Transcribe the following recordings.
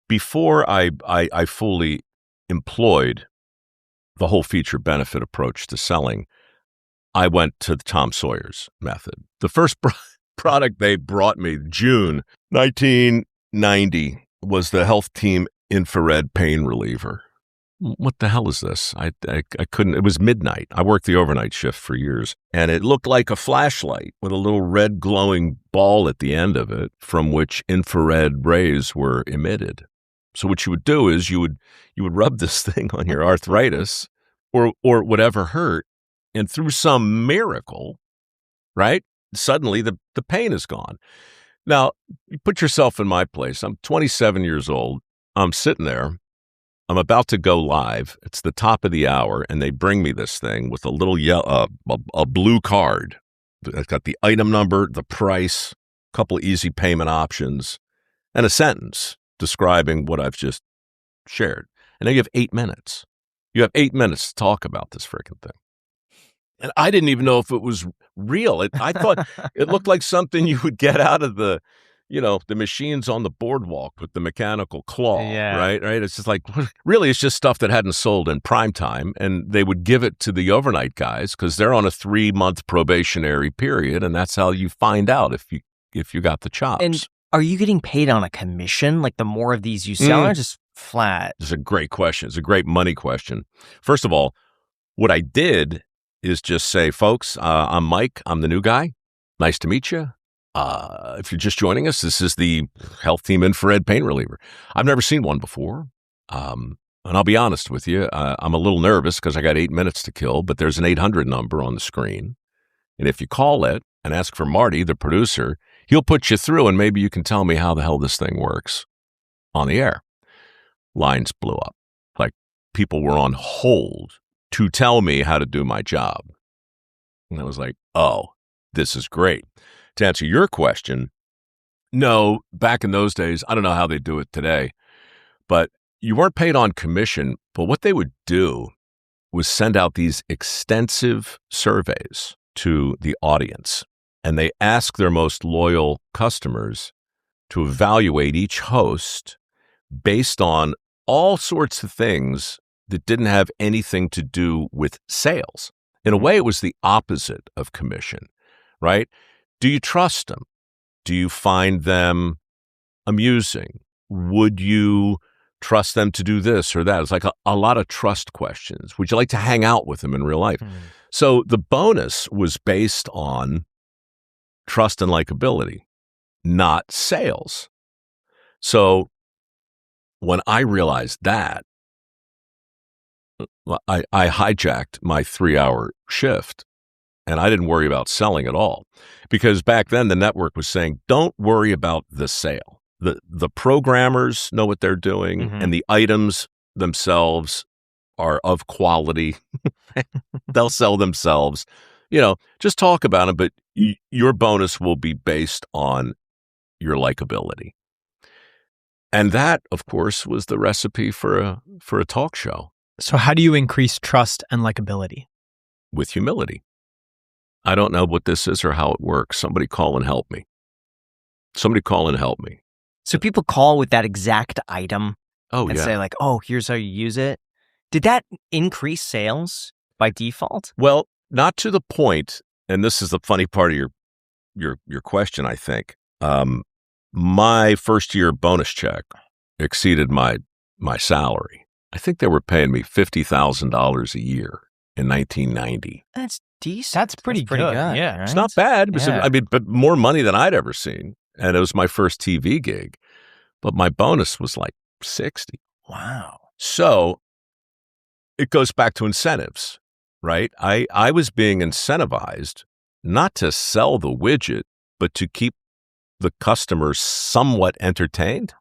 before I fully employed the whole feature benefit approach to selling, I went to the Tom Sawyer's method. The first product they brought me, June 1990, was the Health Team infrared pain reliever. What the hell is this? I couldn't, it was midnight. I worked the overnight shift for years, and it looked like a flashlight with a little red glowing ball at the end of it from which infrared rays were emitted. So what you would do is you would rub this thing on your arthritis or whatever hurt, and through some miracle, right, suddenly the pain is gone. Now, you put yourself in my place. I'm 27 years old. I'm sitting there. I'm about to go live. It's the top of the hour, and they bring me this thing with a little a blue card. It's got the item number, the price, a couple of easy payment options, and a sentence describing what I've just shared. And then you have 8 minutes. You have 8 minutes to talk about this freaking thing. And I didn't even know if it was real. I thought it looked like something you would get out of the machines on the boardwalk with the mechanical claw, right? It's just like, really, it's just stuff that hadn't sold in prime time, and they would give it to the overnight guys because they're on a 3-month probationary period, and that's how you find out if you got the chops. And are you getting paid on a commission? Like the more of these you sell, or just flat? It's a great question. It's a great money question. First of all, what I did is just say, folks, I'm Mike. I'm the new guy. Nice to meet you. If you're just joining us, this is the Health Team infrared pain reliever. I've never seen one before. And I'll be honest with you, I'm a little nervous because I got 8 minutes to kill, but there's an 800 number on the screen. And if you call it and ask for Marty, the producer, he'll put you through, and maybe you can tell me how the hell this thing works on the air. Lines blew up. Like people were on hold to tell me how to do my job. And I was like, oh, this is great. To answer your question, no, back in those days, I don't know how they do it today, but you weren't paid on commission. But what they would do was send out these extensive surveys to the audience, and they ask their most loyal customers to evaluate each host based on all sorts of things that didn't have anything to do with sales. In a way, it was the opposite of commission, right? Do you trust them? Do you find them amusing? Would you trust them to do this or that? It's like a lot of trust questions. Would you like to hang out with them in real life? So the bonus was based on trust and likability, not sales. So when I realized that, I hijacked my 3-hour shift, and I didn't worry about selling at all, because back then the network was saying, don't worry about the sale. The programmers know what they're doing, and the items themselves are of quality. They'll sell themselves. Just talk about them, but your bonus will be based on your likability. And that, of course, was the recipe for a talk show. So how do you increase trust and likability? With humility. I don't know what this is or how it works. Somebody call and help me. So people call with that exact item and say like, oh, here's how you use it. Did that increase sales by default? Well, not to the point, and this is the funny part of your question, I think. My first year bonus check exceeded my salary. I think they were paying me $50,000 a year in 1990. That's decent. That's pretty good. Yeah, right? It's not bad. It was, but more money than I'd ever seen. And it was my first TV gig. But my bonus was like 60. Wow. So it goes back to incentives, right? I was being incentivized not to sell the widget, but to keep the customer somewhat entertained.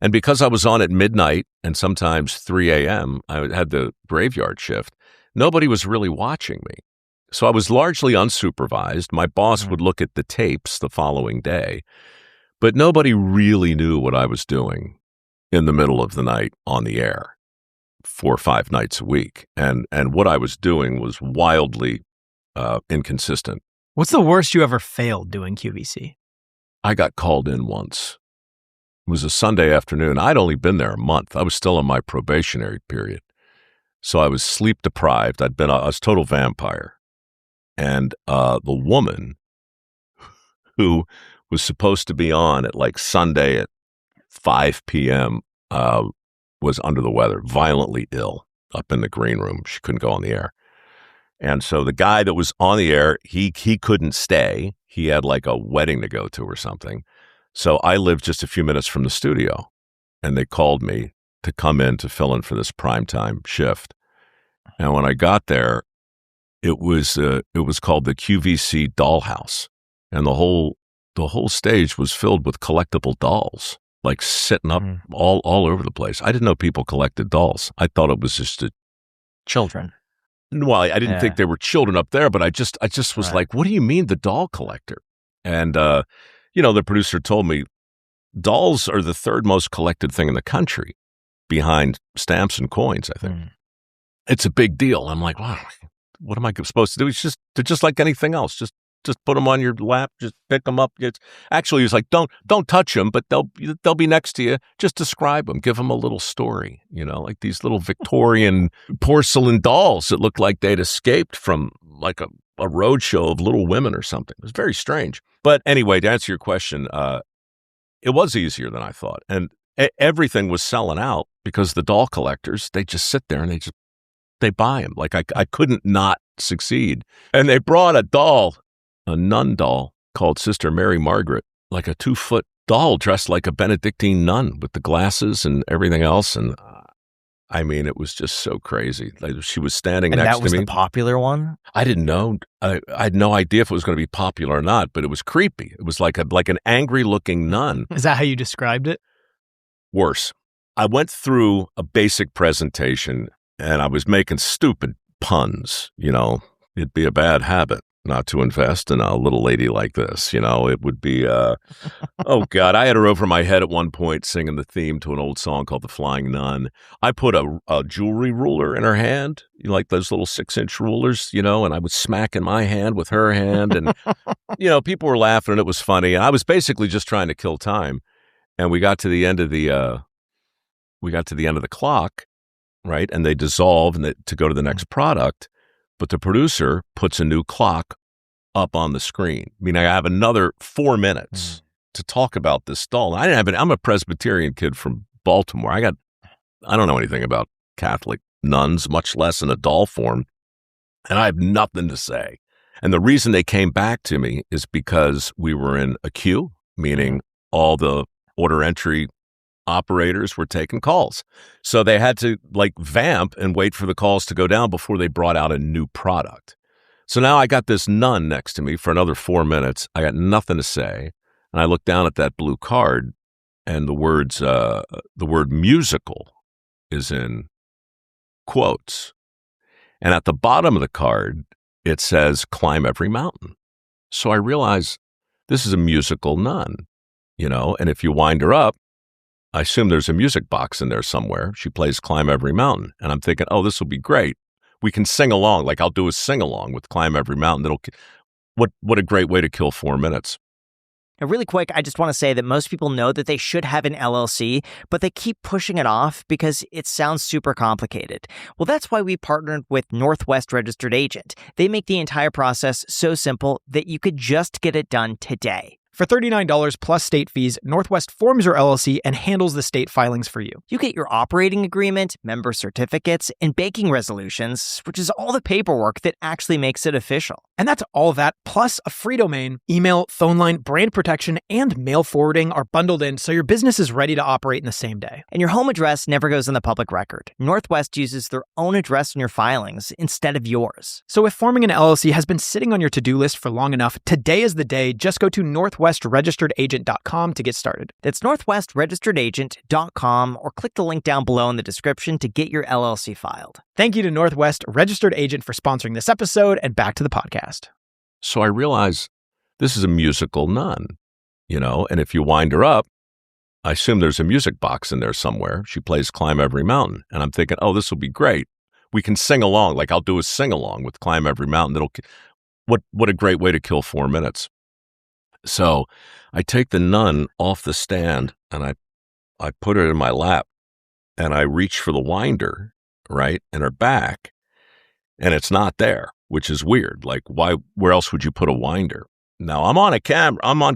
And because I was on at midnight and sometimes 3 a.m., I had the graveyard shift, nobody was really watching me. So I was largely unsupervised. My boss would look at the tapes the following day, but nobody really knew what I was doing in the middle of the night on the air 4 or 5 nights a week. And what I was doing was wildly inconsistent. What's the worst you ever failed doing QVC? I got called in once It was a Sunday afternoon. I'd only been there a month. I was still in my probationary period. So I was sleep deprived. I was total vampire. And the woman who was supposed to be on at like Sunday at 5 p.m. Was under the weather, violently ill up in the green room. She couldn't go on the air. And so the guy that was on the air, he couldn't stay. He had like a wedding to go to or something. So I lived just a few minutes from the studio, and they called me to come in to fill in for this primetime shift. And when I got there, it was called the QVC dollhouse, and the whole stage was filled with collectible dolls, like sitting up all over the place. I didn't know people collected dolls. I thought it was just children. Well, I didn't think there were children up there, but I just was like, what do you mean the doll collector? And, the producer told me dolls are the third most collected thing in the country behind stamps and coins, I think. It's a big deal. I'm like, wow, what am I supposed to do? They're just like anything else. Just put them on your lap, just pick them up. Actually, he was like, don't touch them, but they'll be next to you. Just describe them, give them a little story, like these little Victorian porcelain dolls that looked like they'd escaped from like a road show of Little Women or something. It was very strange. But anyway, to answer your question, it was easier than I thought. And everything was selling out because the doll collectors, they just sit there and they buy them. Like I couldn't not succeed. And they brought a nun doll called Sister Mary Margaret, like a 2-foot doll dressed like a Benedictine nun with the glasses and everything else. And it was just so crazy. Like, she was standing next to me. And that was the popular one? I didn't know. I had no idea if it was going to be popular or not, but it was creepy. It was like an angry looking nun. Is that how you described it? Worse. I went through a basic presentation and I was making stupid puns. It'd be a bad habit not to invest in a little lady like this. It would be, oh God, I had her over my head at one point singing the theme to an old song called The Flying Nun. I put a jewelry ruler in her hand, like those little 6-inch rulers, and I would smack in my hand with her hand. And, people were laughing and it was funny. And I was basically just trying to kill time. And we got to the end of the clock, right? And they dissolve to go to the next product. But the producer puts a new clock up on the screen. I have another 4 minutes to talk about this doll. I'm a Presbyterian kid from Baltimore. I don't know anything about Catholic nuns, much less in a doll form. And I have nothing to say. And the reason they came back to me is because we were in a queue, meaning all the order entry operators were taking calls. So they had to vamp and wait for the calls to go down before they brought out a new product. So now I got this nun next to me for another 4 minutes. I got nothing to say. And I look down at that blue card and the word musical is in quotes. And at the bottom of the card, it says climb every mountain. So I realize this is a musical nun, and if you wind her up, I assume there's a music box in there somewhere. She plays Climb Every Mountain. And I'm thinking, oh, this will be great. We can sing along. I'll do a sing along with Climb Every Mountain. What a great way to kill 4 minutes. And really quick, I just want to say that most people know that they should have an LLC, but they keep pushing it off because it sounds super complicated. Well, that's why we partnered with Northwest Registered Agent. They make the entire process so simple that you could just get it done today. For $39 plus state fees, Northwest forms your LLC and handles the state filings for you. You get your operating agreement, member certificates, and banking resolutions, which is all the paperwork that actually makes it official. And that's all that, plus a free domain, email, phone line, brand protection, and mail forwarding are bundled in so your business is ready to operate in the same day. And your home address never goes on the public record. Northwest uses their own address in your filings instead of yours. So if forming an LLC has been sitting on your to-do list for long enough, today is the day. Just go to northwestregisteredagent.com to get started. That's northwestregisteredagent.com, or click the link down below in the description to get your LLC filed. Thank you to Northwest Registered Agent for sponsoring this episode, and back to the podcast. So I realize this is a musical nun, and if you wind her up, I assume there's a music box in there somewhere. She plays Climb Every Mountain. And I'm thinking, oh, this will be great. We can sing along. I'll do a sing along with Climb Every Mountain. What a great way to kill 4 minutes. So I take the nun off the stand and I I put her in my lap and I reach for the winder, right, in her back, and it's not there, which is weird. Like, where else would you put a winder? Now, I'm on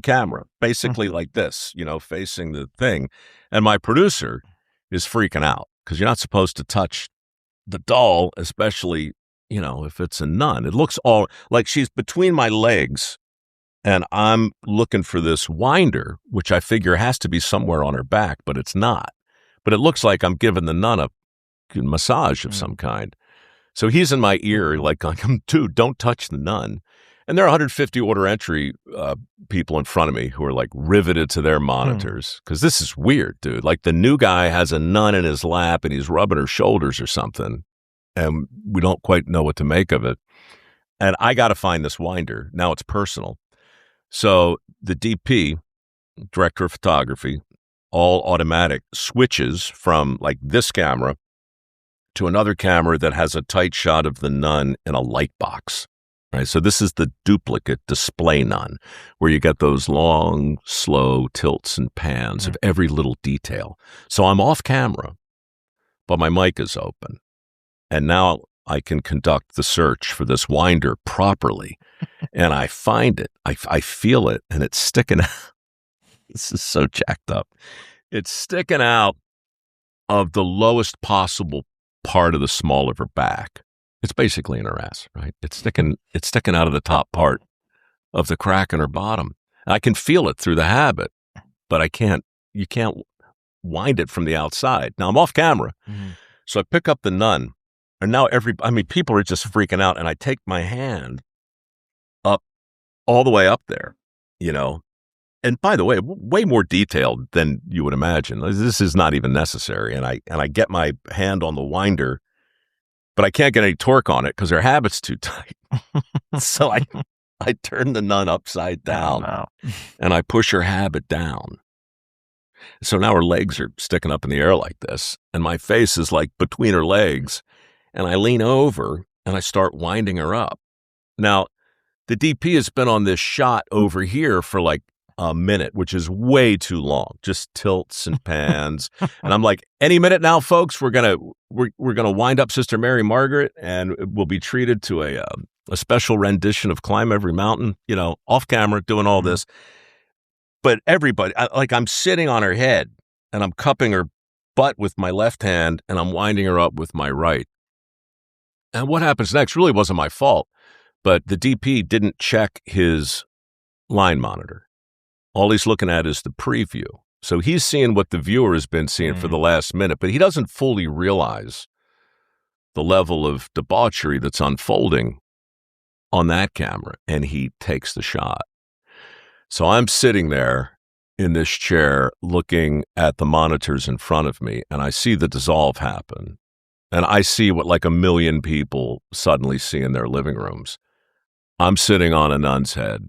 camera, basically like this, facing the thing, and my producer is freaking out because you're not supposed to touch the doll, especially, if it's a nun. It looks all like she's between my legs, and I'm looking for this winder, which I figure has to be somewhere on her back, but it's not. But it looks like I'm giving the nun a massage of some kind. So he's in my ear, like, dude, don't touch the nun. And there are 150 order entry people in front of me who are like riveted to their monitors because this is weird, dude. Like the new guy has a nun in his lap and he's rubbing her shoulders or something, and we don't quite know what to make of it. And I got to find this winder. Now it's personal. So the DP, director of photography, all automatic, switches from like this camera to another camera that has a tight shot of the nun in a light box. Right, so this is the duplicate display nun, where you get those long, slow tilts and pans of every little detail. So I'm off camera, but my mic is open. And now I can conduct the search for this winder properly. And I find it. I feel it, and it's sticking out. This is so jacked up. It's sticking out of the lowest possible part of the small of her back. It's basically in her ass, right? It's sticking out of the top part of the crack in her bottom. And I can feel it through the habit, but you can't wind it from the outside. Now I'm off camera. So I pick up the nun, and now people are just freaking out, and I take my hand up all the way up there, And by the way, way more detailed than you would imagine. This is not even necessary. And I get my hand on the winder, but I can't get any torque on it because her habit's too tight. So I turn the nun upside down and I push her habit down. So now her legs are sticking up in the air like this, and my face is like between her legs, and I lean over and I start winding her up. Now, the DP has been on this shot over here for like a minute, which is way too long, just tilts and pans. And I'm like, any minute now, folks, we're gonna wind up Sister Mary Margaret, and we'll be treated to a special rendition of Climb Every Mountain, off camera, doing all this. But everybody, I'm sitting on her head, and I'm cupping her butt with my left hand, and I'm winding her up with my right. And what happens next really wasn't my fault, but the DP didn't check his line monitor. All he's looking at is the preview. So he's seeing what the viewer has been seeing for the last minute, but he doesn't fully realize the level of debauchery that's unfolding on that camera, and he takes the shot. So I'm sitting there in this chair looking at the monitors in front of me, and I see the dissolve happen. And I see what like a million people suddenly see in their living rooms. I'm sitting on a nun's head.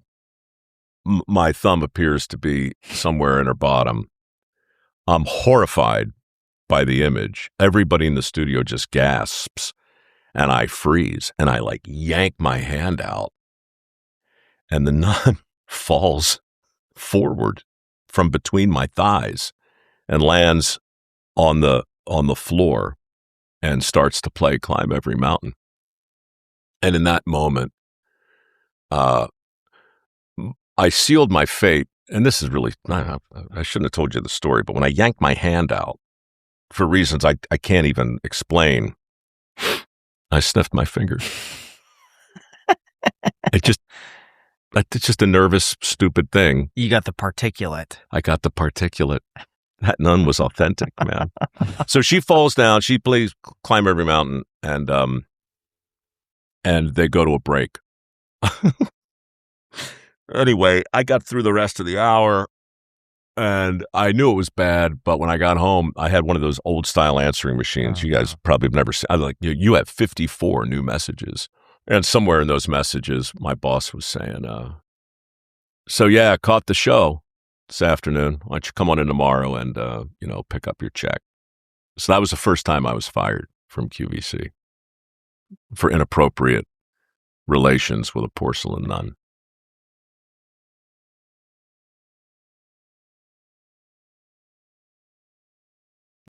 My thumb appears to be somewhere in her bottom. I'm horrified by the image. Everybody in the studio just gasps, and I freeze, and I like yank my hand out, and the nun falls forward from between my thighs and lands on the floor and starts to play Climb Every Mountain. And in that moment, I sealed my fate, and this is really, I shouldn't have told you the story, but when I yanked my hand out, for reasons I can't even explain, I sniffed my fingers. It's just a nervous, stupid thing. You got the particulate. I got the particulate. That nun was authentic, man. So she falls down, she plays Climb Every Mountain, and they go to a break. Anyway, I got through the rest of the hour, and I knew it was bad, but when I got home, I had one of those old-style answering machines. You guys probably have never seen. I was like, you have 54 new messages. And somewhere in those messages, my boss was saying, so yeah, I caught the show this afternoon. Why don't you come on in tomorrow and, pick up your check? So that was the first time I was fired from QVC for inappropriate relations with a porcelain nun.